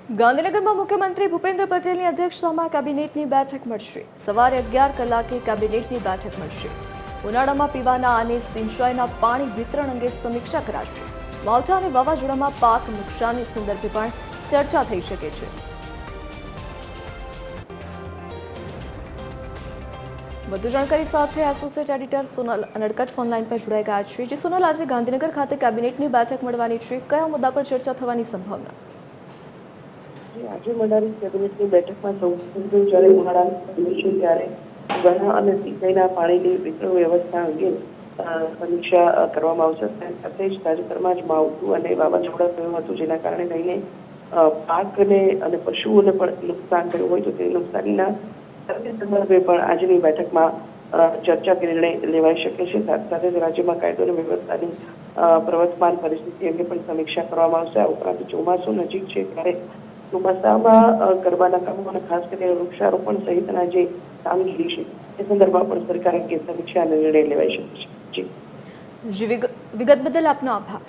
ગાંધીનગરમાં મુખ્યમંત્રી ભૂપેન્દ્ર પટેલની અધ્યક્ષતામાં કેબિનેટની બેઠક મળશે. સવારે 11 કલાકે કેબિનેટની બેઠક મળશે. ઉનાળામાં પીવાના અને સિંચાઈના પાણી વિતરણ અંગે સમીક્ષા કરાશે. માવઠા અને વાવાઝોડામાં પાક નુકસાનની સંદર્ભે પણ ચર્ચા થઈ શકે છે. વધુ જાણકારી સાથે associate editor Sonal Anadkat phone line પર જોડાઈ ગયા છે. જે સોનલ, આજે ગાંધીનગર ખાતે કેબિનેટની બેઠક મળવાની છે. કયા મુદ્દા પર ચર્ચા થવાની સંભાવના? આજે મળનારી કેબિનેટની બેઠકમાં સૌથી જ્યારે ઉનાળાની છે ત્યારે પીવાના અને સિંચાઈના પાણીની વિતરણ વ્યવસ્થા અંગે સમીક્ષા કરવામાં આવશે. સાથે જ તાજેતરમાં જ માવઠું અને વાવાઝોડા થયું હતું, જેના કારણે લઈને પાકને અને પશુઓને પણ નુકસાન થયું હોય તો તે નુકસાનીના સંદર્ભે પણ આજની બેઠકમાં ચર્ચા કરી નિર્ણય લેવાઈ શકે છે. સાથે જ રાજ્યમાં કાયદો અને વ્યવસ્થાની પ્રવર્તમાન પરિસ્થિતિ અંગે પણ સમીક્ષા કરવામાં આવશે. આ ઉપરાંત ચોમાસું નજીક છે ત્યારે ચોમાસામાં ગરબાના કામો અને ખાસ કરીને વૃક્ષારોપણ સહિતના જે કામગીરી છે એ સંદર્ભમાં પણ સરકાર અંગે સમીક્ષા અને નિર્ણય લેવાઈ શકે છે. વિગત બદલ આપનો આભાર.